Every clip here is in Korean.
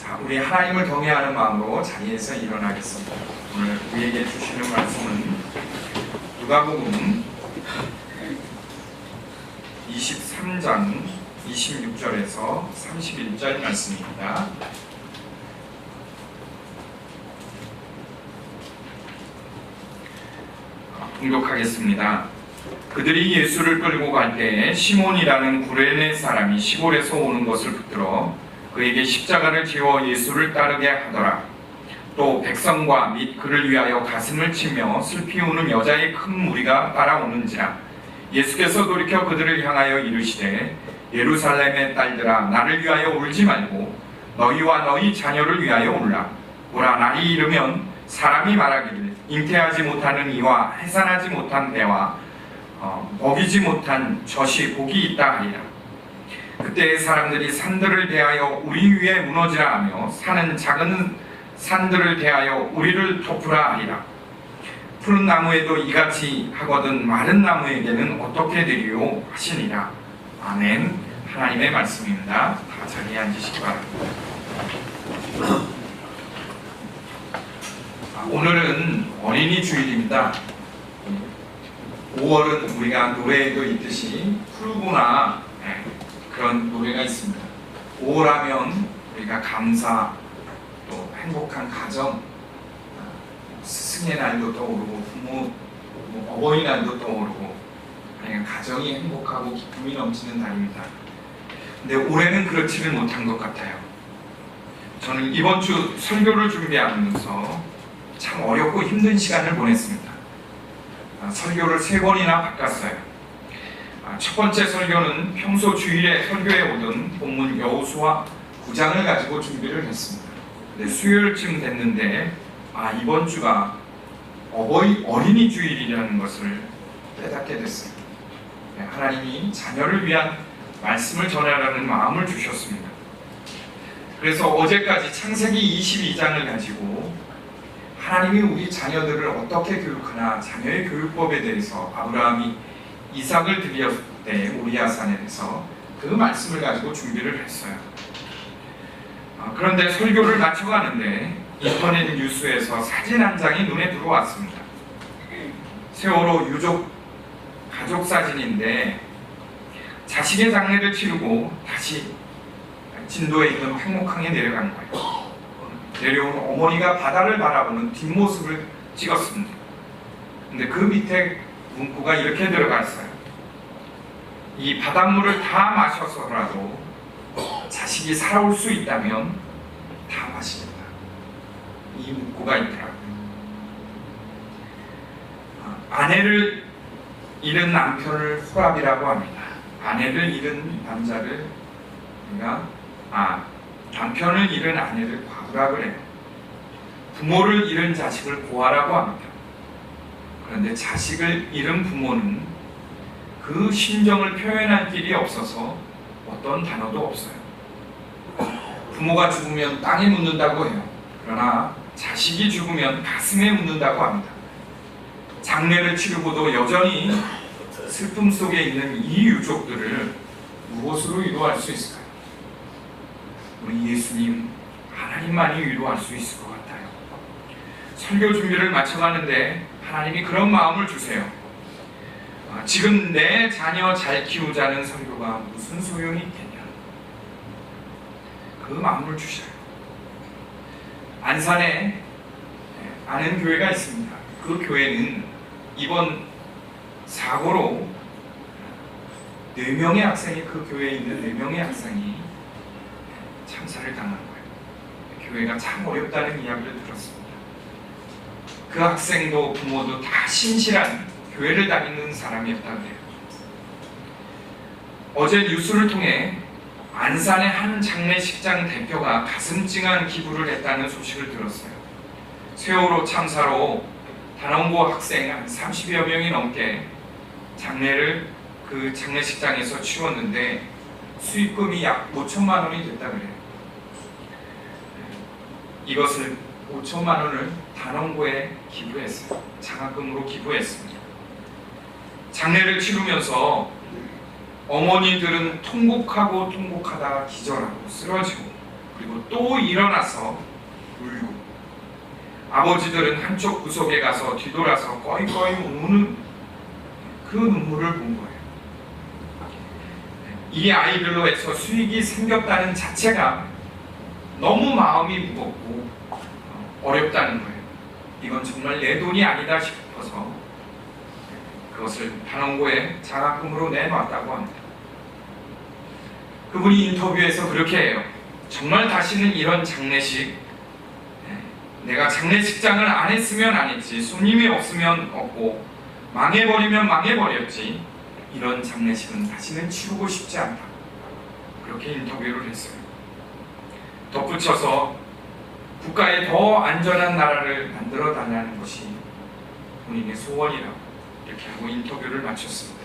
자, 우리 하나님을 경외하는 마음으로 자리에서 일어나겠습니다. 오늘 우리에게 주시는 말씀은 누가복음 23장 26절에서 31절 말씀입니다. 봉독하겠습니다. 그들이 예수를 끌고 갈 때에 시몬이라는 구레네 사람이 시골에서 오는 것을 붙들어 그에게 십자가를 지워 예수를 따르게 하더라. 또 백성과 및 그를 위하여 가슴을 치며 슬피 우는 여자의 큰 무리가 따라오는지라. 예수께서 돌이켜 그들을 향하여 이르시되 예루살렘의 딸들아, 나를 위하여 울지 말고 너희와 너희 자녀를 위하여 울라. 보라, 날이 이르면 사람이 말하기를 잉태하지 못하는 이와 해산하지 못한 배와 먹이지 못한 젖이 복이 있다 하리라. 그때 사람들이 산들을 대하여 우리 위에 무너지라 하며 산은 작은 산들을 대하여 우리를 덮으라 하리라. 푸른 나무에도 이같이 하거든 마른 나무에게는 어떻게 되리요 하시니라. 아멘. 하나님의 말씀입니다. 다 자리에 앉으시기 바랍니다. 오늘은 어린이 주일입니다. 5월은 우리가 노래에도 있듯이 푸르구나 그런 노래가 있습니다. 5월 하면 우리가 감사, 또 행복한 가정, 스승의 날도 떠오르고 부모, 어버이날도 떠오르고 가정이 행복하고 기쁨이 넘치는 날입니다. 근데 올해는 그렇지는 못한 것 같아요. 저는 이번 주 설교를 준비하면서 참 어렵고 힘든 시간을 보냈습니다. 설교를 3번이나 바꿨어요. 첫 번째 설교는 평소 주일에 설교에 오던 본문 여호수아 9장을 가지고 준비를 했습니다. 근데 수요일쯤 됐는데 이번 주가 어린이 주일이라는 것을 깨닫게 됐어요. 하나님이 자녀를 위한 말씀을 전하라는 마음을 주셨습니다. 그래서 어제까지 창세기 22장을 가지고 하나님이 우리 자녀들을 어떻게 교육하나, 자녀의 교육법에 대해서 아브라함이 이삭을 드렸을 때 모리아산에서 그 말씀을 가지고 준비를 했어요. 그런데 설교를 마쳐가는데 인터넷 뉴스에서 사진 한 장이 눈에 들어왔습니다. 세월호 유족 가족 사진인데 자식의 장례를 치르고 다시 진도에 있는 팽목항에 내려간 거예요. 내려온 어머니가 바다를 바라보는 뒷모습을 찍었습니다. 근데 그 밑에 문구가 이렇게 들어가 있어요. 이 바닷물을 다 마셔서라도 자식이 살아올 수 있다면 다 마시겠다. 이 문구가 있더라고요. 아내를 잃은 남편을 호랍이라고 합니다. 아내를 잃은 남자를 남편을 잃은 아내를 과부라고 해요. 부모를 잃은 자식을 고아라고 합니다. 그런데 자식을 잃은 부모는 그 심정을 표현할 길이 없어서 어떤 단어도 없어요. 부모가 죽으면 땅에 묻는다고 해요. 그러나 자식이 죽으면 가슴에 묻는다고 합니다. 장례를 치르고도 여전히 슬픔 속에 있는 이 유족들을 무엇으로 위로할 수 있을까요? 우리 예수님, 하나님만이 위로할 수 있을 것 같아요. 설교 준비를 마쳐가는데 하나님이 그런 마음을 주세요. 지금 내 자녀 잘 키우자는 설교가 무슨 소용이 있겠냐. 그 마음을 주셔요. 안산에 아는 교회가 있습니다. 그 교회는 이번 사고로 4명의 학생이, 그 교회에 있는 4명의 학생이 참사를 당한 거예요. 교회가 참 어렵다는 이야기를 들었습니다. 그 학생도 부모도 다 신실한 교회를 다니는 사람이었다고 해요. 어제 뉴스를 통해 안산의 한 장례식장 대표가 가슴 찡한 기부를 했다는 소식을 들었어요. 세월호 참사로 단원고 학생 한 30여 명이 넘게 장례를 그 장례식장에서 치렀는데 수익금이 약 5천만 원이 됐다 그래요. 이것을 5천만 원을 단원고에 기부했어요. 장학금으로 기부했습니다. 장례를 치르면서 어머니들은 통곡하고 통곡하다가 기절하고 쓰러지고, 그리고 또 일어나서 울고, 아버지들은 한쪽 구석에 가서 뒤돌아서 꺼이꺼이 우는 그 눈물을 본 거예요. 이 아이들로 해서 수익이 생겼다는 자체가 너무 마음이 무겁고 어렵다는 거예요. 이건 정말 내 돈이 아니다 싶어서 그것을 단원고에 장학금으로 내놨다고 합니다. 그분이 인터뷰에서 그렇게 해요. 정말 다시는 이런 장례식, 내가 장례식장을 안 했으면 안 했지, 손님이 없으면 없고 망해버리면 망해버렸지, 이런 장례식은 다시는 치르고 싶지 않다, 그렇게 인터뷰를 했어요. 덧붙여서 국가에 더 안전한 나라를 만들어 달라는 것이 본인의 소원이라고 이렇게 하고 인터뷰를 마쳤습니다.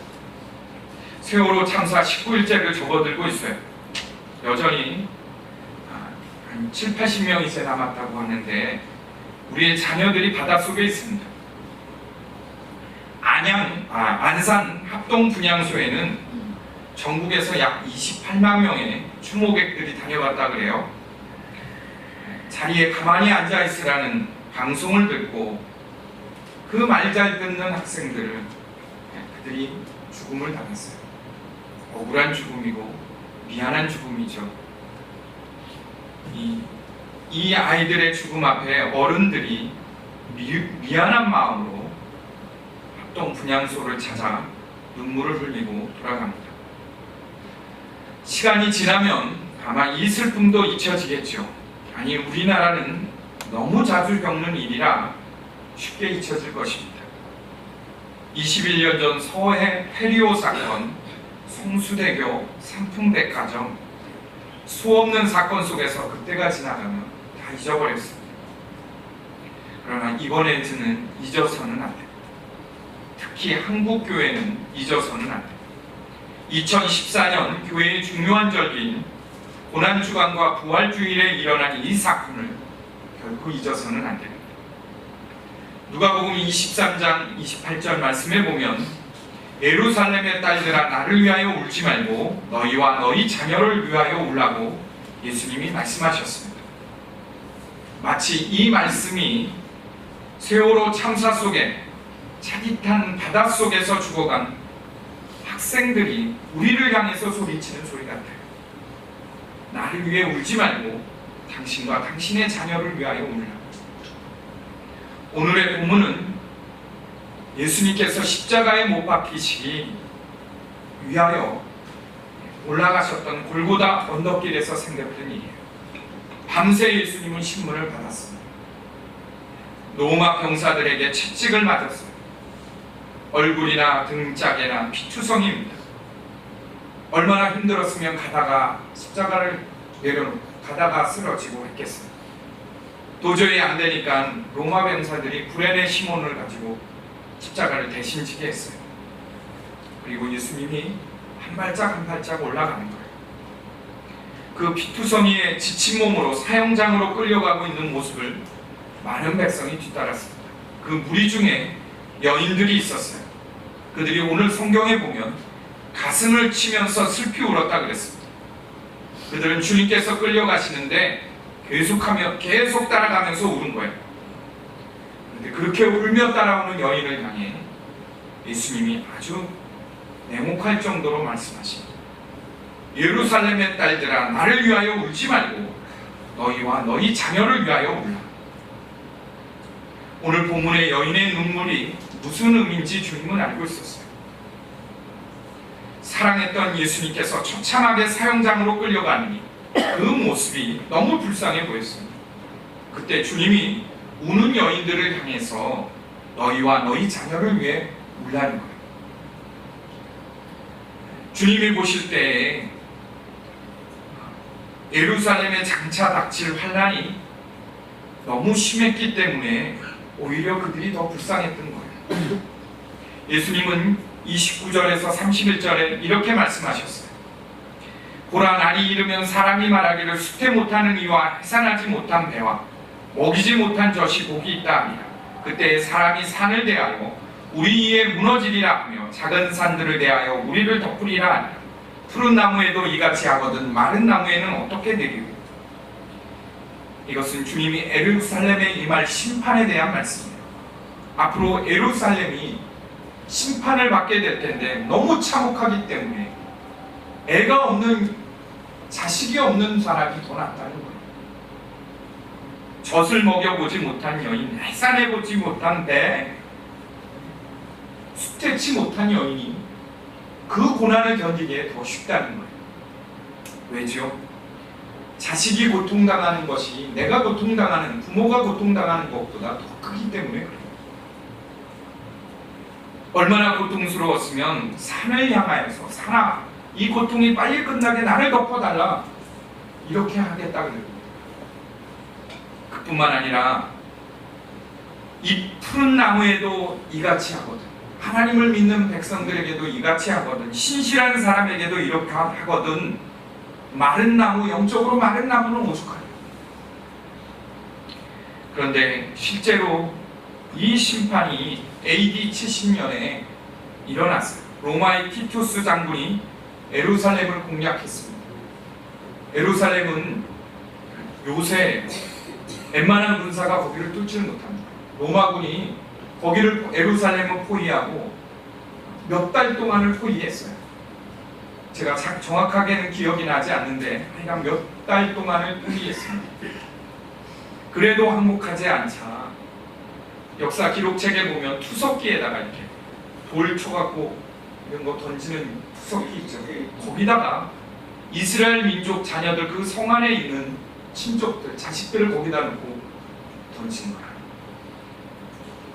세월호 참사 19일째를 접어들고 있어요. 여전히 한 7, 80명이 이제 남았다고 하는데 우리의 자녀들이 바닷속에 있습니다. 안산 합동분향소에는 전국에서 약 28만 명의 추모객들이 다녀갔다 그래요. 자리에 가만히 앉아 있으라는 방송을 듣고 그 말 잘 듣는 학생들은 그들이 죽음을 당했어요. 억울한 죽음이고 미안한 죽음이죠. 이 아이들의 죽음 앞에 어른들이 미안한 마음으로 합동 분향소를 찾아 눈물을 흘리고 돌아갑니다. 시간이 지나면 아마 이 슬픔도 잊혀지겠죠. 아니, 우리나라는 너무 자주 겪는 일이라 쉽게 잊혀질 것입니다. 21년 전 서해 페리오 사건, 성수대교 삼풍백화점, 수없는 사건 속에서 그때가 지나가면 다 잊어버렸습니다. 그러나 이번에는 잊어서는 안 됩니다. 특히 한국교회는 잊어서는 안 됩니다. 2014년 교회의 중요한 절기인 고난주간과 부활주일에 일어난 이 사건을 결코 잊어서는 안 됩니다. 누가복음 23장 28절 말씀에 보면 예루살렘의 딸들아 나를 위하여 울지 말고 너희와 너희 자녀를 위하여 울라고 예수님이 말씀하셨습니다. 마치 이 말씀이 세월호 참사 속에 차디탄 바닷속에서 죽어간 학생들이 우리를 향해서 소리치는 소리 같아요. 나를 위해 울지 말고 당신과 당신의 자녀를 위하여 울라. 오늘의 본문은 예수님께서 십자가에 못 박히시기 위하여 올라가셨던 골고다 언덕길에서 생겼던 일이에요. 밤새 예수님은 신문을 받았습니다. 로마 병사들에게 채찍을 맞았어요. 얼굴이나 등짝에나 피투성이입니다. 얼마나 힘들었으면 가다가 십자가를 내려놓고 가다가 쓰러지고 했겠어요. 도저히 안 되니까 로마 병사들이 구레네 시몬을 가지고 십자가를 대신 지게 했어요. 그리고 예수님이 한 발짝 한 발짝 올라가는 거예요. 그 피투성이의 지친 몸으로 사형장으로 끌려가고 있는 모습을 많은 백성이 뒤따랐습니다. 그 무리 중에 여인들이 있었어요. 그들이 오늘 성경에 보면 가슴을 치면서 슬피 울었다 그랬습니다. 그들은 주님께서 끌려가시는데 계속 따라가면서 우는 거예요. 그런데 그렇게 울며 따라오는 여인을 향해 예수님이 아주 냉혹할 정도로 말씀하십니다. 예루살렘의 딸들아 나를 위하여 울지 말고 너희와 너희 자녀를 위하여 울라. 오늘 본문의 여인의 눈물이 무슨 의미인지 주님은 알고 있었어요. 사랑했던 예수님께서 처참하게 사형장으로 끌려가니 그 모습이 너무 불쌍해 보였습니다. 그때 주님이 우는 여인들을 향해서 너희와 너희 자녀를 위해 울라는 거예요. 주님이 보실 때에 예루살렘에 장차 닥칠 환난이 너무 심했기 때문에 오히려 그들이 더 불쌍했던 거예요. 예수님은 29절에서 31절에 이렇게 말씀하셨어요. 보라, 날이 이르면 사람이 말하기를 수태 못하는 이와 해산하지 못한 배와 먹이지 못한 젖이 복이 있다 하니라. 그때 사람이 산을 대하여 우리 위에 무너지리라 하며 작은 산들을 대하여 우리를 덮으리라 하니라. 푸른 나무에도 이같이 하거든 마른 나무에는 어떻게 되리요. 이것은 주님이 예루살렘에 임할 심판에 대한 말씀이에요. 앞으로 예루살렘이 심판을 받게 될 텐데 너무 참혹하기 때문에 애가 없는, 자식이 없는 사람이 더 낫다는 거예요. 젖을 먹여보지 못한 여인, 해산해보지 못한 배, 수태치 못한 여인이 그 고난을 견디기에 더 쉽다는 거예요. 왜죠? 자식이 고통당하는 것이 내가 고통당하는, 부모가 고통당하는 것보다 더 크기 때문에 그래요. 얼마나 고통스러웠으면 산을 향하여서 산아, 이 고통이 빨리 끝나게 나를 덮어달라, 이렇게 하겠다 그래요. 그뿐만 아니라 이 푸른 나무에도 이같이 하거든, 하나님을 믿는 백성들에게도 이같이 하거든, 신실한 사람에게도 이렇게 하거든, 마른 나무, 영적으로 마른 나무는 오죽하냐. 그런데 실제로 이 심판이 AD 70년에 일어났어요. 로마의 티투스 장군이 예루살렘을 공략했습니다. 예루살렘은 요새 웬만한 군사가 거기를 뚫지를 못합니다. 로마군이 거기를, 예루살렘을 포위하고 몇 달 동안을 포위했어요. 제가 정확하게는 기억이 나지 않는데 하여간 몇 달 동안을 포위했습니다. 그래도 항복하지 않자 역사 기록책에 보면 투석기에다가 이렇게 돌 쳐갖고 이런 거 던지는 투석기 있죠. 거기다가 이스라엘 민족 자녀들, 그 성 안에 있는 친족들, 자식들을 거기다 놓고 던진 거야.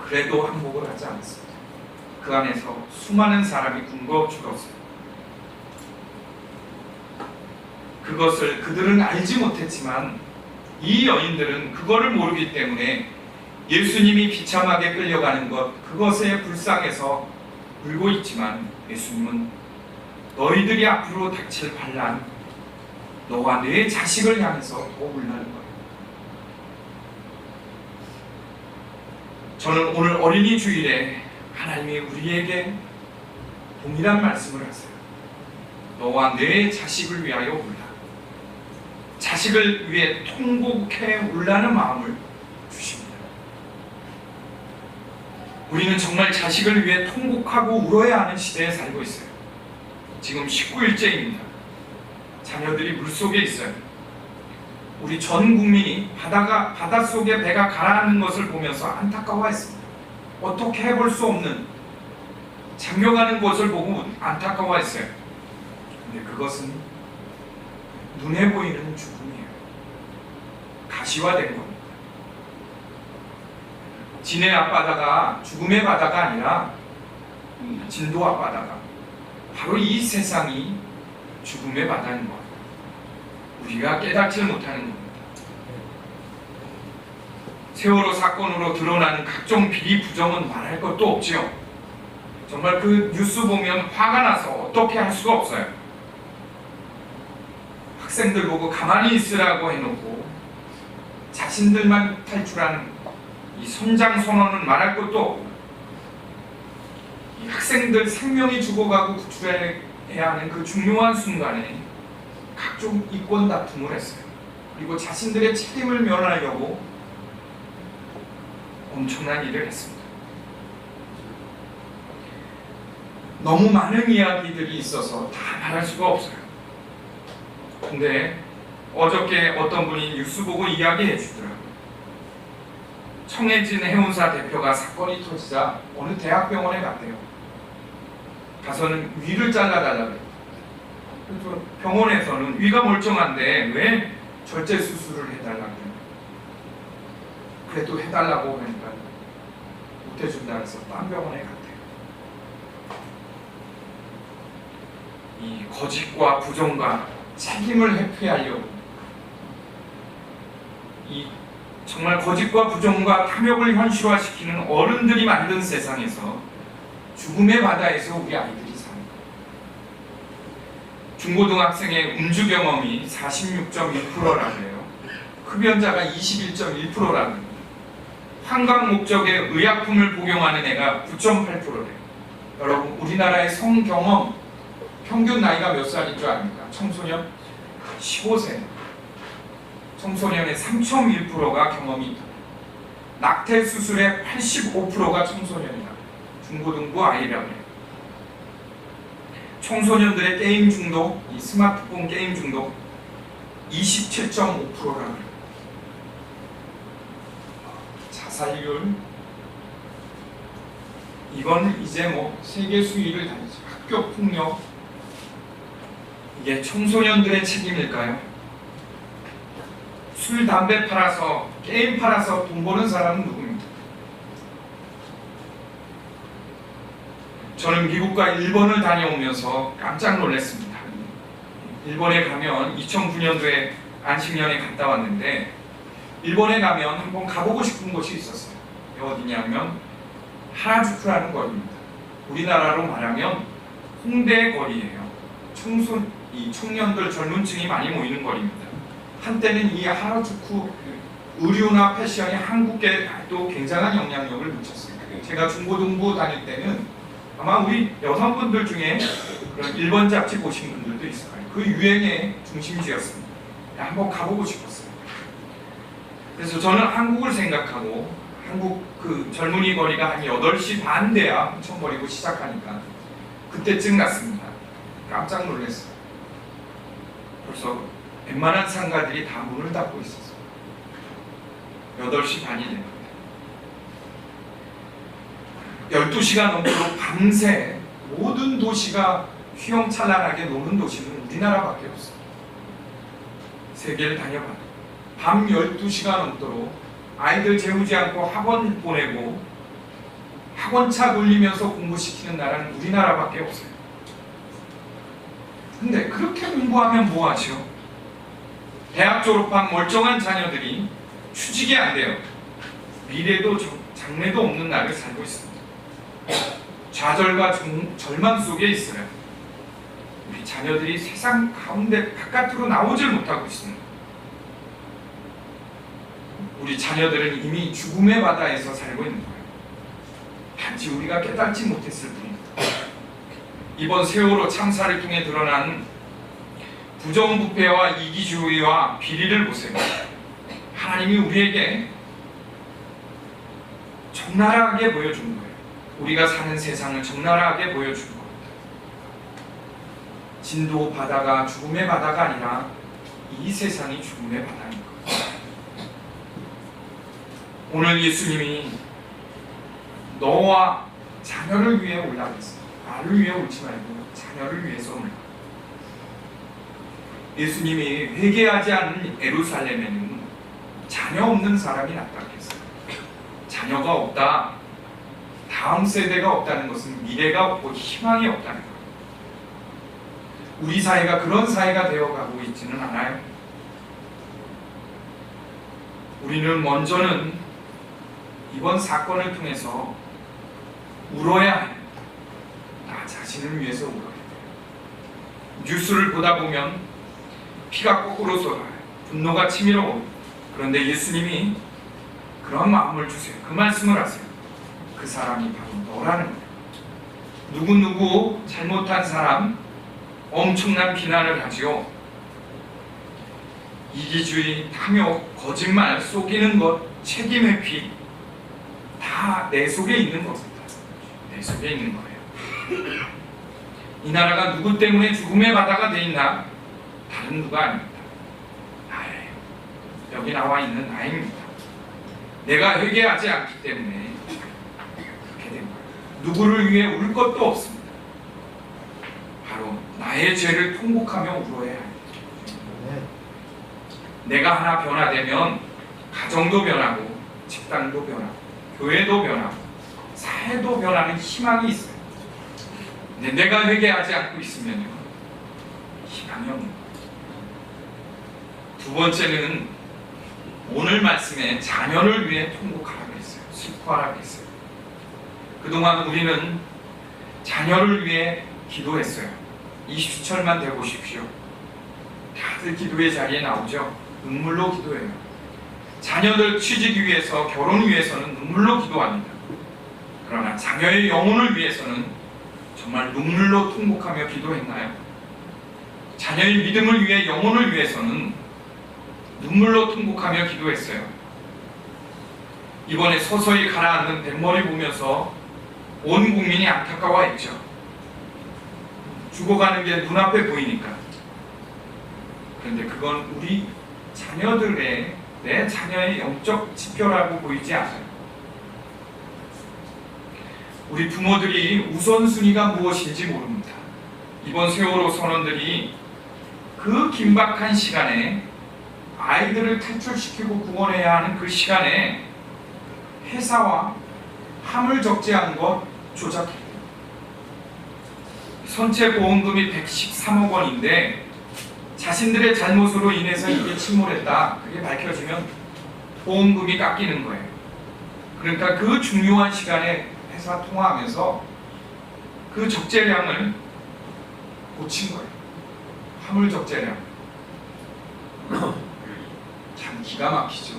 그래도 항복을 하지 않았습니다. 그 안에서 수많은 사람이 굶어 죽었어요. 그것을 그들은 알지 못했지만 이 여인들은 그거를 모르기 때문에 예수님이 비참하게 끌려가는 것, 그것에 불쌍해서 울고 있지만 예수님은 너희들이 앞으로 닥칠 반란, 너와 내 자식을 향해서 더 울라는 거예요. 저는 오늘 어린이 주일에 하나님이 우리에게 동일한 말씀을 하세요. 너와 내 자식을 위하여 울라. 자식을 위해 통곡해 울라는 마음을 주십니다. 우리는 정말 자식을 위해 통곡하고 울어야 하는 시대에 살고 있어요. 지금 19일째입니다. 자녀들이 물속에 있어요. 우리 전 국민이 바닷속에 배가 가라앉는 것을 보면서 안타까워했습니다. 어떻게 해볼 수 없는, 잠겨가는 것을 보고 안타까워했어요. 근데 그것은 눈에 보이는 죽음이에요. 가시화된 겁니다. 진해 앞바다가 죽음의 바다가 아니라 진도 앞바다가, 바로 이 세상이 죽음의 바다인 겁니다. 우리가 깨닫지 못하는 겁니다. 세월호 사건으로 드러나는 각종 비리 부정은 말할 것도 없지요. 정말 그 뉴스 보면 화가 나서 어떻게 할 수가 없어요. 학생들 보고 가만히 있으라고 해놓고 자신들만 탈출하는 이 선장선언은 말할 것도 없고, 이 학생들 생명이 죽어가고 구출해야 하는 그 중요한 순간에 각종 이권 다툼을 했어요. 그리고 자신들의 책임을 면하려고 엄청난 일을 했습니다. 너무 많은 이야기들이 있어서 다 말할 수가 없어요. 근데 어저께 어떤 분이 뉴스 보고 이야기해 주더라고요. 청해진 해운사 대표가 사건이 터지자 어느 대학병원에 갔대요. 가서는 위를 잘라달라고 해요. 그래서 병원에서는 위가 멀쩡한데 왜 절제 수술을 해달라고 해요. 그래도 해달라고 하니까 못해준다 해서 딴 병원에 갔대요. 이 거짓과 부정과 책임을 회피하려고, 이 정말 거짓과 부정과 탐욕을 현실화시키는 어른들이 만든 세상에서, 죽음의 바다에서 우리 아이들이 삽니다. 중고등학생의 음주 경험이 46.1%라고 해요. 흡연자가 21.1%라고 해요. 환각 목적의 의약품을 복용하는 애가 9.8%래요. 여러분, 우리나라의 성경험 평균 나이가 몇 살인 줄 압니까? 청소년 15세. 청소년의 3.1%가 경험이 있다. 낙태 수술의 85%가 청소년이다. 중고등부 아이라고 해요. 청소년들의 게임 중독, 이 스마트폰 게임 중독 27.5%라고 해요. 자살률, 이건 이제 뭐 세계 수위를 달리죠. 학교 폭력, 이게 청소년들의 책임일까요? 술, 담배 팔아서, 게임 팔아서 돈 버는 사람은 누굽니까? 저는 미국과 일본을 다녀오면서 깜짝 놀랐습니다. 일본에 가면 2009년도에 안식년에 갔다 왔는데, 일본에 가면 한번 가보고 싶은 곳이 있었어요. 어디냐면 하라주쿠라는 거리입니다. 우리나라로 말하면 홍대 거리예요. 이 청년들, 젊은층이 많이 모이는 거리입니다. 한때는 이 하라주쿠 의류나 패션이 한국에 또 굉장한 영향력을 미쳤어요. 제가 중고등부 다닐 때는 아마 우리 여성분들 중에 그런 일본 잡지 보신 분들도 있을 거예요. 그 유행의 중심지였습니다. 한번 가보고 싶었어요. 그래서 저는 한국을 생각하고, 한국 그 젊은이 거리가 한 8시 반 돼야 흥청거리고 시작하니까 그때쯤 갔습니다. 깜짝 놀랐어요. 벌써 웬만한 상가들이 다 문을 닫고 있었어요. 8시 반이 됩니다. 12시간 넘도록 밤새 모든 도시가 휘황찬란하게 노는 도시는 우리나라밖에 없어요. 세계를 다녀봐요. 밤 12시간 넘도록 아이들 재우지 않고 학원 보내고 학원차 돌리면서 공부시키는 나라는 우리나라밖에 없어요. 근데 그렇게 공부하면 뭐하죠? 대학 졸업한 멀쩡한 자녀들이 취직이 안 돼요. 미래도 장래도 없는 날을 살고 있습니다. 좌절과 절망 속에 있어요. 우리 자녀들이 세상 가운데 바깥으로 나오질 못하고 있습니다. 우리 자녀들은 이미 죽음의 바다에서 살고 있는 거예요. 단지 우리가 깨닫지 못했을 뿐입니다. 이번 세월호 참사를 통해 드러난 부정부패와 이기주의와 비리를 보세요. 하나님이 우리에게 적나라하게 보여준 거예요. 우리가 사는 세상을 적나라하게 보여준 겁니다. 진도 바다가 죽음의 바다가 아니라 이 세상이 죽음의 바다인 거예요. 오늘 예수님이 너와 자녀를 위해 올라 그랬어요. 나를 위해 옳지 말고 자녀를 위해서 올라. 예수님이 회개하지 않은 예루살렘에는 자녀 없는 사람이 낫다했어요. 자녀가 없다, 다음 세대가 없다는 것은 미래가 없고 희망이 없다는 거예요. 우리 사회가 그런 사회가 되어가고 있지는 않아요. 우리는 먼저는 이번 사건을 통해서 울어야 해요. 나 자신을 위해서 울어야 해요. 뉴스를 보다 보면 피가 거꾸로 쏟아요. 분노가 치밀어. 그런데 예수님이 그런 마음을 주세요. 그 말씀을 하세요. 그 사람이 바로 너라는 거예요. 누구 잘못한 사람 엄청난 비난을 하지요. 이기주의, 탐욕, 거짓말, 속이는 것, 책임의 피, 다 내 속에 있는 것입니다. 내 속에 있는 거예요. 이 나라가 누구 때문에 죽음의 바다가 돼 있나? 다른 누가 아닙니다. 나예요. 여기 나와 있는 나입니다. 내가 회개하지 않기 때문에 그렇게 된 거예요. 누구를 위해 울 것도 없습니다. 바로 나의 죄를 통곡하며 울어야 합니다. 내가 하나 변화되면 가정도 변하고 직장도 변하고 교회도 변하고 사회도 변하는 희망이 있어요. 근데 내가 회개하지 않고 있으면요, 희망이 없는 거예요. 두 번째는 오늘 말씀에 자녀를 위해 통곡하라고 했어요. 슬퍼하라고 했어요. 그동안 우리는 자녀를 위해 기도했어요. 20철만 되보십시오. 다들 기도의 자리에 나오죠. 눈물로 기도해요. 자녀들 취직 위해서, 결혼 위해서는 눈물로 기도합니다. 그러나 자녀의 영혼을 위해서는 정말 눈물로 통곡하며 기도했나요? 자녀의 믿음을 위해, 영혼을 위해서는 눈물로 통곡하며 기도했어요. 이번에 서서히 가라앉는 뱃머리 보면서 온 국민이 안타까워했죠. 죽어가는 게 눈앞에 보이니까. 그런데 그건 우리 자녀들의, 내 자녀의 영적 지표라고 보이지 않아요. 우리 부모들이 우선순위가 무엇인지 모릅니다. 이번 세월호 선원들이 그 긴박한 시간에 아이들을 탈출시키고 구원해야 하는 그 시간에 회사와 함을 적재한 것 조작했다. 선체 보험금이 113억 원인데 자신들의 잘못으로 인해서 이게 침몰했다. 그게 밝혀지면 보험금이 깎이는 거예요. 그러니까 그 중요한 시간에 회사 통화하면서 그 적재량을 고친 거예요. 화물 적재량. 참 기가 막히죠.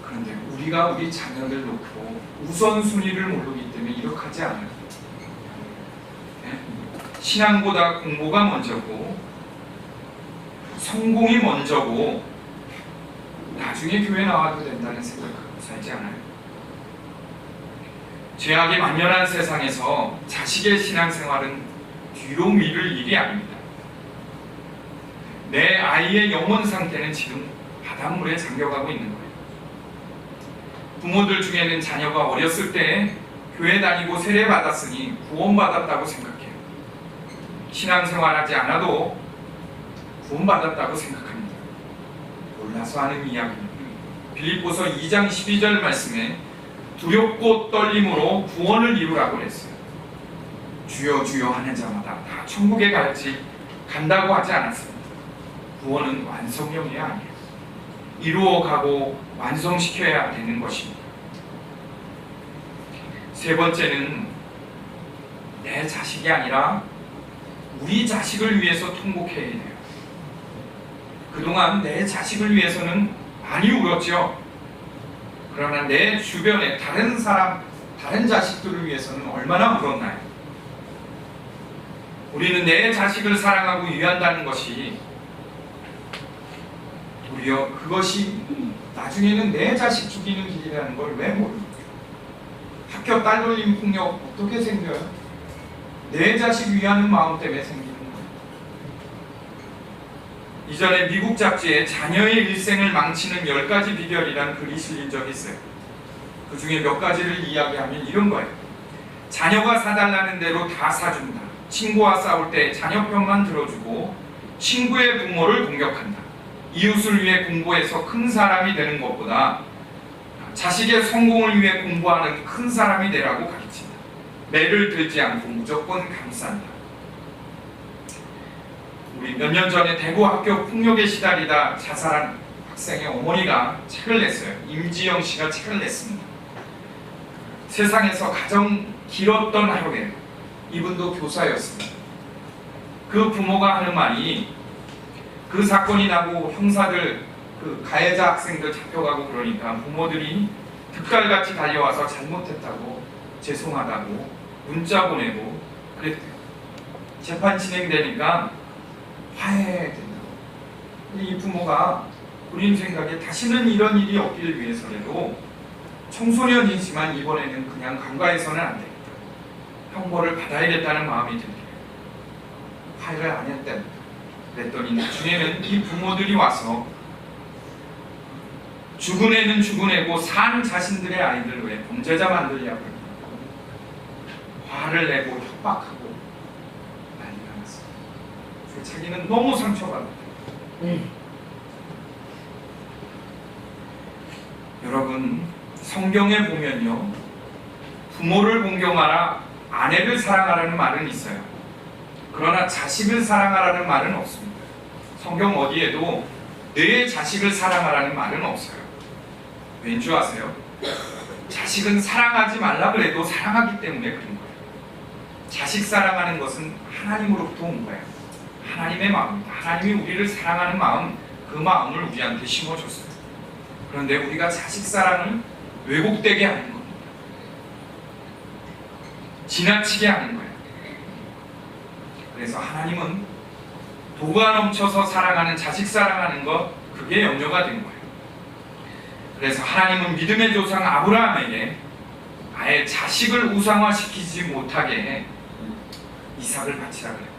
그런데 우리가 우리 자녀들 놓고 우선순위를 모르기 때문에 이렇게 하지 않아요. 신앙보다 공부가 먼저고 성공이 먼저고 나중에 교회 나와도 된다는 생각을 갖고 살지 않아요. 죄악이 만연한 세상에서 자식의 신앙생활은 뒤로 미룰 일이 아닙니다. 내 아이의 영혼 상태는 지금 바닷물에 잠겨가고 있는 거예요. 부모들 중에는 자녀가 어렸을 때 교회 다니고 세례 받았으니 구원받았다고 생각해요. 신앙생활하지 않아도 구원받았다고 생각합니다. 몰라서 하는 이야기입니다. 빌립보서 2장 12절 말씀에 두렵고 떨림으로 구원을 이루라고 그랬어요. 주여 주여 하는 자마다 다 천국에 간다고 하지 않았습니다. 구원은 완성형이 아니에요. 이루어가고 완성시켜야 되는 것입니다. 세 번째는 내 자식이 아니라 우리 자식을 위해서 통곡해야 돼요. 그동안 내 자식을 위해서는 많이 울었죠. 그러나 내 주변에 다른 사람, 다른 자식들을 위해서는 얼마나 울었나요? 우리는 내 자식을 사랑하고 위한다는 것이 오히려 그것이 나중에는 내 자식 죽이는 길이라는 걸 왜 모릅니까? 학교 딸돌림 폭력 어떻게 생겨요? 내 자식 위하는 마음 때문에 생기는 거예요. 이전에 미국 잡지에 자녀의 일생을 망치는 10가지 비결이라는 글이 실린 적이 있어요. 그 중에 몇 가지를 이야기하면 이런 거예요. 자녀가 사달라는 대로 다 사준다. 친구와 싸울 때 자녀 편만 들어주고 친구의 부모를 공격한다. 이웃을 위해 공부해서 큰 사람이 되는 것보다 자식의 성공을 위해 공부하는 큰 사람이 되라고 가르친다. 매를 들지 않고 무조건 감싼다. 우리 몇 년 전에 대구 학교 폭력에 시달리다 자살한 학생의 어머니가 책을 냈어요. 임지영 씨가 책을 냈습니다. 세상에서 가장 길었던 하루에 이분도 교사였습니다. 그 부모가 하는 말이 그 사건이 나고 형사들 그 가해자 학생들 잡혀가고 그러니까 부모들이 득달같이 달려와서 잘못했다고 죄송하다고 문자 보내고 그랬대요. 재판 진행되니까 화해해야 된다고. 이 부모가 본인 생각에 다시는 이런 일이 없기를 위해서라도 청소년이지만 이번에는 그냥 간과해서는 안 되겠다. 형벌을 받아야겠다는 마음이 들대요. 화해를 안 했다. 그랬더니 나중에는 이 부모들이 와서 죽은 애는 죽은 애고 산 자신들의 아이들 왜 범죄자 만들려고 화를 내고 협박하고 난리가 났어요. 자기는 너무 상처받았대요. 여러분 성경에 보면요 부모를 공경하라 아내를 사랑하라는 말은 있어요. 그러나 자식을 사랑하라는 말은 없습니다. 성경 어디에도 내 자식을 사랑하라는 말은 없어요. 왠 줄 아세요? 자식은 사랑하지 말라 그래도 사랑하기 때문에 그런 거예요. 자식 사랑하는 것은 하나님으로부터 온 거예요. 하나님의 마음입니다. 하나님이 우리를 사랑하는 마음, 그 마음을 우리한테 심어줬어요. 그런데 우리가 자식 사랑을 왜곡되게 하는 겁니다. 지나치게 하는 거예요. 그래서 하나님은 도가 넘쳐서 사랑하는 자식 사랑하는 것, 그게 염려가 된 거예요. 그래서 하나님은 믿음의 조상 아브라함에게 아예 자식을 우상화시키지 못하게 이삭을 바치라 그랬고요.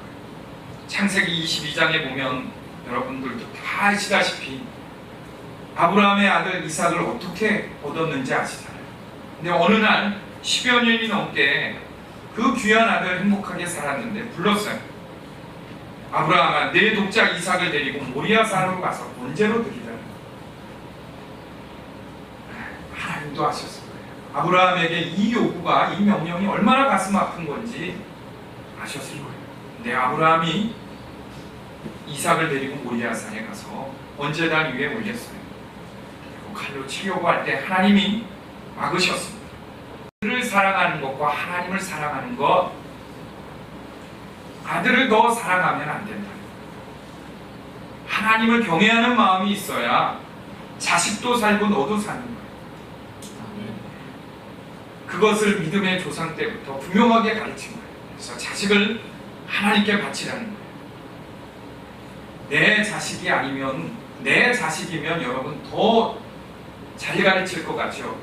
창세기 22장에 보면 여러분들도 다 아시다시피 아브라함의 아들 이삭을 어떻게 얻었는지 아시잖아요. 근데 어느 날 10여 년이 넘게 그 귀한 아들 행복하게 살았는데 불렀어요. 아브라함아, 내 독자 이삭을 데리고 모리아 산으로 가서 번제로 드리라. 하나님도 아셨을 거예요. 아브라함에게 이 요구가, 이 명령이 얼마나 가슴 아픈 건지 아셨을 거예요. 근데 아브라함이 이삭을 데리고 모리아 산에 가서 번제단 위에 올렸어요. 그리고 칼로 치려고 할 때 하나님이 막으셨습니다. 그를 사랑하는 것과 하나님을 사랑하는 것, 아들을 더 사랑하면 안 된다. 하나님을 경외하는 마음이 있어야 자식도 살고 너도 사는 거예요. 그것을 믿음의 조상 때부터 분명하게 가르친 거예요. 그래서 자식을 하나님께 바치라는 거예요. 내 자식이 아니면, 내 자식이면 여러분 더 잘 가르칠 것 같죠?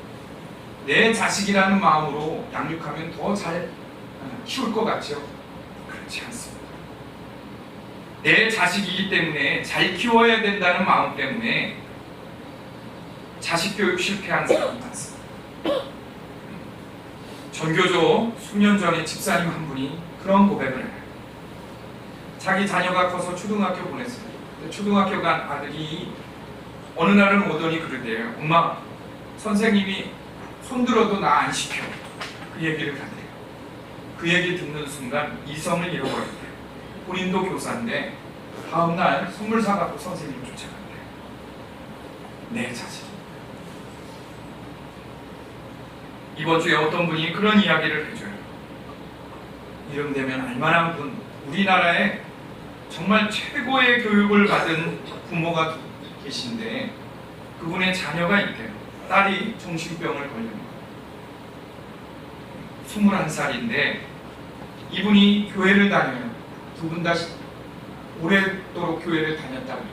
내 자식이라는 마음으로 양육하면 더 잘 키울 것 같죠? 그렇지 않습니다. 내 자식이기 때문에 잘 키워야 된다는 마음 때문에 자식 교육 실패한 사람이 많습니다. 전교조 수년 전에 집사님 한 분이 그런 고백을 해요. 자기 자녀가 커서 초등학교 보냈어요. 초등학교 간 아들이 어느 날은 오더니 그러대요. 엄마, 선생님이 손들어도 나 안 시켜. 그 얘기를 한대요. 그 얘기 듣는 순간 이성을 잃어버렸대요. 본인도 교사인데 다음날 선물 사갖고 선생님 쫓아간대요. 내 자식. 이번 주에 어떤 분이 그런 이야기를 해줘요. 이름 되면 알만한 분, 우리나라에 정말 최고의 교육을 받은 부모가 계신데 그분의 자녀가 있대요. 딸이 정신병을 걸린 거예요. 21살인데 이분이 교회를 다녀요. 두 분 다 오래도록 교회를 다녔다고 해요.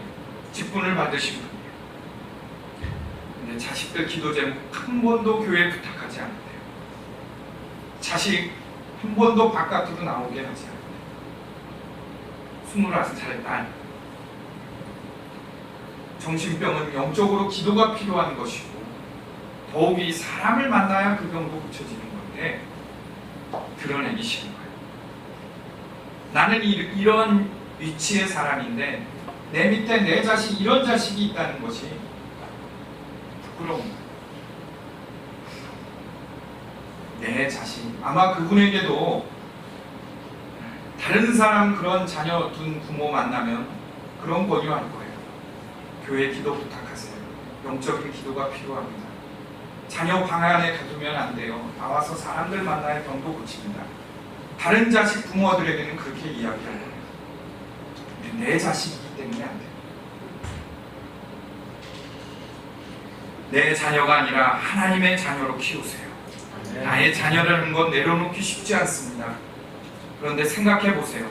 직분을 받으신 분이에요. 근데 자식들 기도 제목 한 번도 교회에 부탁하지 않았대요. 자식 한 번도 바깥으로 나오게 하지 않았대요. 21살 딸. 정신병은 영적으로 기도가 필요한 것이고 더욱이 사람을 만나야 그 병도 고쳐지는 건데 드러내기 싫은 거예요. 나는 이런 위치의 사람인데 내 밑에 내 자식, 이런 자식이 있다는 것이 부끄러운 거예요. 내 자식, 아마 그분에게도 다른 사람 그런 자녀 둔 부모 만나면 그런 권유할 거예요. 교회 기도 부탁하세요. 영적인 기도가 필요합니다. 자녀 방 안에 가두면 안 돼요. 나와서 사람들 만나야 병도 고칩니다. 다른 자식 부모들에게는 그렇게 이야기할 거예요. 근데 내 자식이기 때문에 안 돼요. 내 자녀가 아니라 하나님의 자녀로 키우세요. 나의 자녀라는 건 내려놓기 쉽지 않습니다. 그런데 생각해 보세요.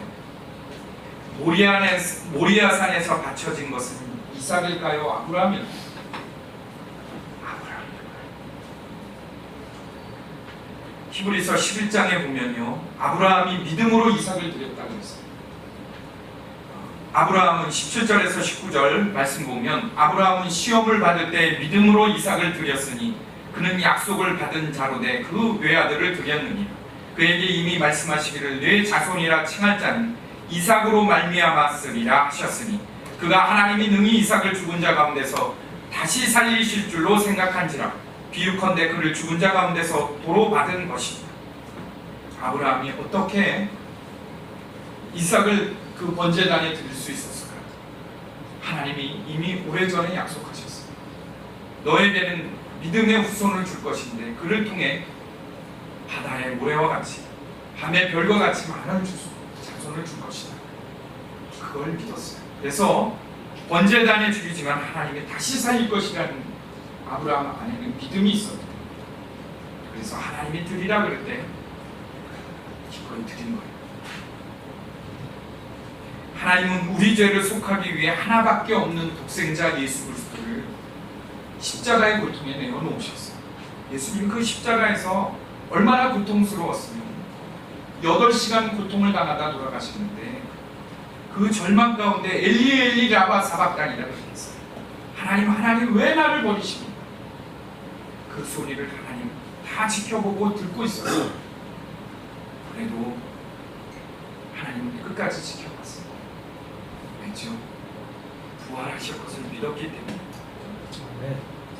모리아산에서 바쳐진 것은 이삭일까요? 아브라함일까요? 히브리서 11장에 보면요, 아브라함이 믿음으로 이삭을 드렸다고 했어요. 아브라함은 17절에서 19절 말씀 보면 아브라함은 시험을 받을 때 믿음으로 이삭을 드렸으니 그는 약속을 받은 자로 돼 그 외아들을 드렸느니라. 그에게 이미 말씀하시기를 내 자손이라 칭할 자는 이삭으로 말미암았으리라 하셨으니 그가 하나님이 능히 이삭을 죽은 자 가운데서 다시 살리실 줄로 생각한지라. 비유컨대 그를 죽은 자 가운데서 도로 받은 것입니다. 아브라함이 어떻게 이삭을 그 번제단에 드릴 수 있었을까요? 하나님이 이미 오래전에 약속하셨어요. 너에게는 믿음의 후손을 줄 것인데 그를 통해 바다의 모래와 같이 밤의 별과 같이 많은 자손을 줄 것이다. 그걸 믿었어요. 그래서 번제단에 드리지만 하나님이 다시 살릴 것이라는 아브라함 안에는 믿음이 있었대요. 그래서 하나님이 드리라 그럴 때 기꺼이 드린 거예요. 하나님은 우리 죄를 속하기 위해 하나밖에 없는 독생자 예수 그리스도를 십자가의 고통에 내어놓으셨어요. 예수님 그 십자가에서 얼마나 고통스러웠으면 8시간 고통을 당하다 돌아가시는데 그 절망 가운데 엘리 엘리 라바 사박단이라고 했어요. 하나님 하나님 왜 나를 버리십니까? 그 소리를 하나님 다 지켜보고 듣고 있었어요. 그래도 하나님은 끝까지 지켜봤어요. 왜죠? 부활하실 것을 믿었기 때문에.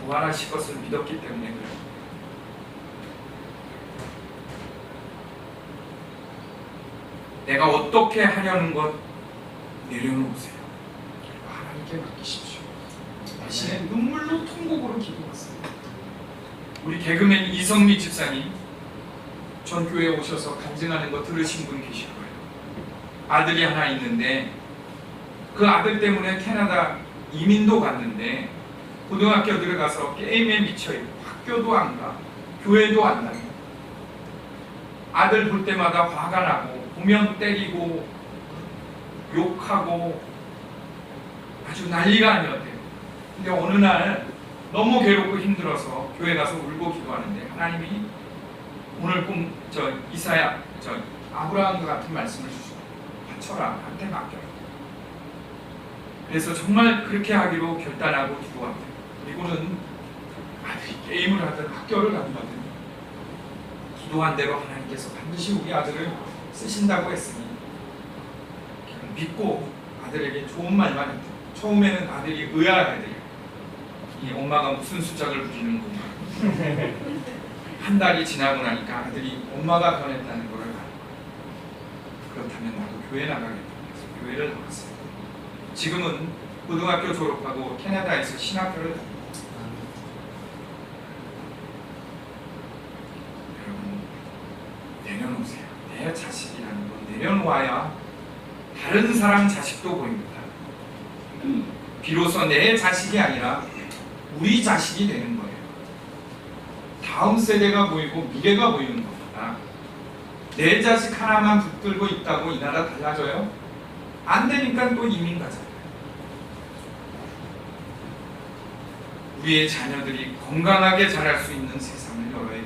부활하실 것을 믿었기 때문에 그래요. 내가 어떻게 하려는 것 내려놓으세요. 그리고 하나님께 맡기십시오. 대신에 눈물로 통곡으로 기도하세요. 우리 개그맨 이성미 집사님 전 교회에 오셔서 간증하는 거 들으신 분 계실 거예요. 아들이 하나 있는데 그 아들 때문에 캐나다 이민도 갔는데 고등학교 들어가서 게임에 미쳐있고 학교도 안 가, 교회도 안 다녀. 아들 볼 때마다 화가 나고 보면 때리고 욕하고 아주 난리가 아니었대요. 근데 어느 날 너무 괴롭고 힘들어서 교회 가서 울고 기도하는데 하나님이 오늘 이사야 아브라함과 같은 말씀을 주시고 바쳐라, 나한테 맡겨라. 그래서 정말 그렇게 하기로 결단하고 기도합니다. 그리고는 아들이 게임을 하든 학교를 간다든 기도한 대로 하나님께서 반드시 우리 아들을 쓰신다고 했으니 믿고 아들에게 좋은 말만 했죠. 처음에는 아들이 의아해요. 이 엄마가 무슨 수작을 부리는구나. 한 달이 지나고 나니까 아들이 엄마가 변했다는 걸 알고 그렇다면 나도 교회 나가겠다. 그래서 교회를 나갔어요. 지금은 고등학교 졸업하고 캐나다에서 신학교를 다닙니다. 여러분 내려놓으세요. 내 자식이라는 건 내려놓아야 다른 사람 자식도 보입니다. 비로소 내 자식이 아니라 우리 자식이 되는 거예요. 다음 세대가 보이고 미래가 보이는 겁니다. 내 자식 하나만 붙들고 있다고 이 나라 달라져요? 안 되니까 또 이민 가잖아요. 우리의 자녀들이 건강하게 자랄 수 있는 세상을 열어야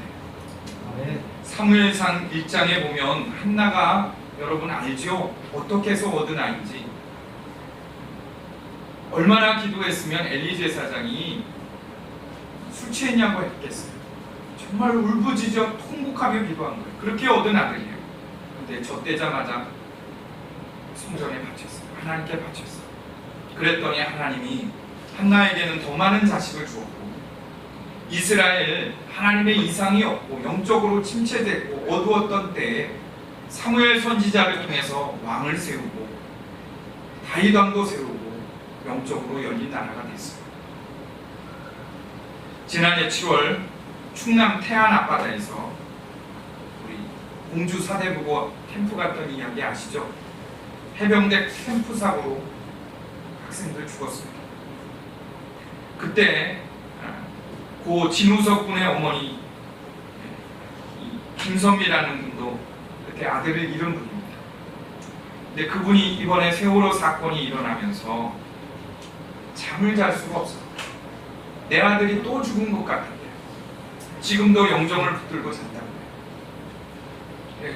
돼요. 사무엘상 1장에 보면 한나가 여러분 알죠? 어떻게 해서 얻은 아이인지. 얼마나 기도했으면 엘리 제사장이 술 취했냐고 했겠어요. 정말 울부짖어 통곡하며 기도한 거예요. 그렇게 얻은 아들이에요. 근데 젖대자마자 성전에 바쳤어요. 하나님께 바쳤어요. 그랬더니 하나님이 한나에게는 더 많은 자식을 주었고 이스라엘 하나님의 이상이 없고 영적으로 침체됐고 어두웠던 때에 사무엘 선지자를 통해서 왕을 세우고 다윗 왕도 세우고 영적으로 열린 나라가 됐어요. 지난해 7월 충남 태안 앞바다에서 우리 공주 사대부고 캠프 갔던 이야기 아시죠? 해병대 캠프 사고로 학생들 죽었습니다. 그때 고 진우석 군의 어머니 김선미라는 분도 그때 아들을 잃은 분입니다. 근데 그분이 이번에 세월호 사건이 일어나면서 잠을 잘 수가 없어요. 내 아들이 또 죽은 것 같은데 지금도 영정을 붙들고 산다고 해요.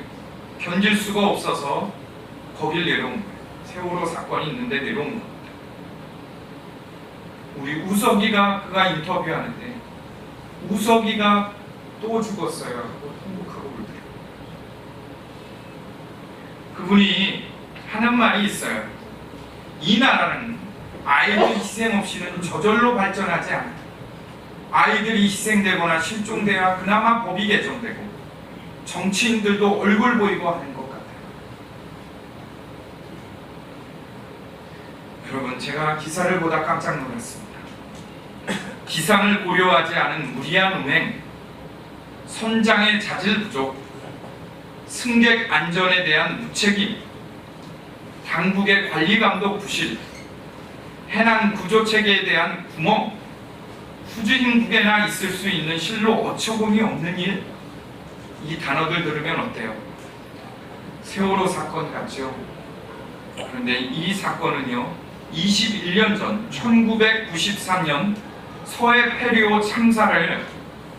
견딜 수가 없어서 거길 내려온 거예요. 세월호 사건이 있는데 내려온 겁니다. 우리 우석이가 그가 인터뷰하는데 우석이가 또 죽었어요 하고 통곡하고 울더라고요. 그분이 하는 말이 있어요. 이 나라는 아이들 희생 없이는 저절로 발전하지 않아요. 아이들이 희생되거나 실종돼야 그나마 법이 개정되고 정치인들도 얼굴 보이고 하는 것 같아요. 여러분 제가 기사를 보다 깜짝 놀랐습니다. 기상을 고려하지 않은 무리한 운행, 선장의 자질 부족, 승객 안전에 대한 무책임, 당국의 관리 감독 부실, 해난 구조 체계에 대한 구멍, 후진국에나 있을 수 있는 실로 어처구니 없는 일, 이 단어들 들으면 어때요? 세월호 사건 같죠? 그런데 이 사건은요, 21년 전 1993년 서해 페리오 참사를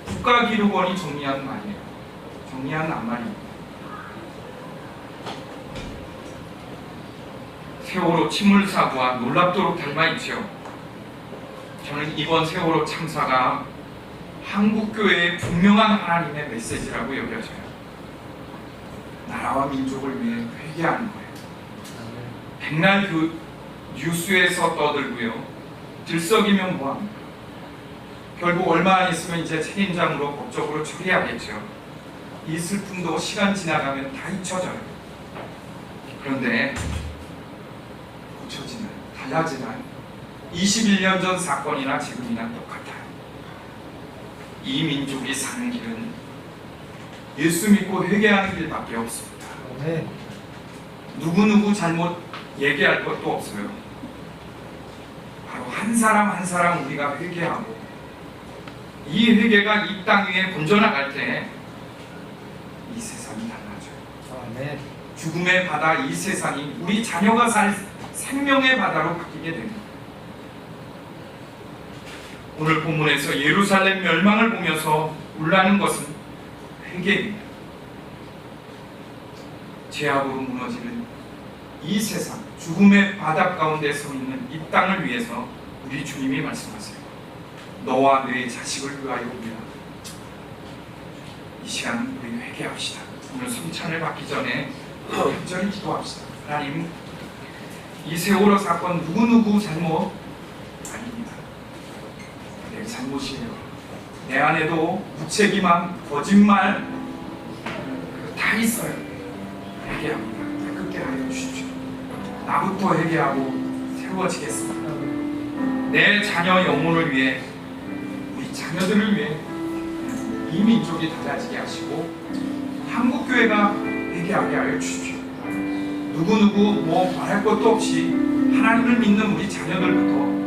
국가기록원이 정리한 말이에요. 정리한 낱말입니다. 세월호 침몰사고와 놀랍도록 닮아있죠. 저는 이번 세월호 참사가 한국교회의 분명한 하나님의 메시지라고 여겨져요. 나라와 민족을 위해 회개하는 거예요. 백날 그 뉴스에서 떠들고요, 들썩이면 뭐합니까? 결국 얼마 안 있으면 이제 책임자로 법적으로 처리하겠죠. 이 슬픔도 시간 지나가면 다 잊혀져요. 그런데 고쳐지나요? 달라지나요? 21년 전 사건이나 지금이나 똑같아요. 이 민족이 사는 길은 예수 믿고 회개하는 길밖에 없습니다. 네. 누구누구 잘못 얘기할 것도 없어요. 바로 한 사람 한 사람 우리가 회개하고, 이 회개가 이 땅 위에 번져나갈 때 이 세상이 달라져요. 네. 죽음의 바다, 이 세상이 우리 자녀가 살 생명의 바다로 바뀌게 됩니다. 오늘 본문에서 예루살렘 멸망을 보면서 울라는 것은 회개입니다. 죄악으로 무너지는 이 세상, 죽음의 바다 가운데 서 있는 이 땅을 위해서 우리 주님이 말씀하세요. 너와 네 자식을 위하여입니다. 이 시간 우리 회개합시다. 오늘 성찬을 받기 전에 간절히 기도합시다. 하나님, 이 세월호 사건 누구누구 잘못 아닙니다. 내 잘못이에요. 내 안에도 무책임함, 거짓말 다 있어요. 회개합니다. 깨끗게 하여 주십시오. 나부터 회개하고 새로워지겠습니다. 내 자녀 영혼을 위해, 우리 자녀들을 위해 이 민족이 달라지게 하시고 한국교회가 회개하게 하여 주십시오. 누구누구 뭐 말할 것도 없이 하나님을 믿는 우리 자녀들부터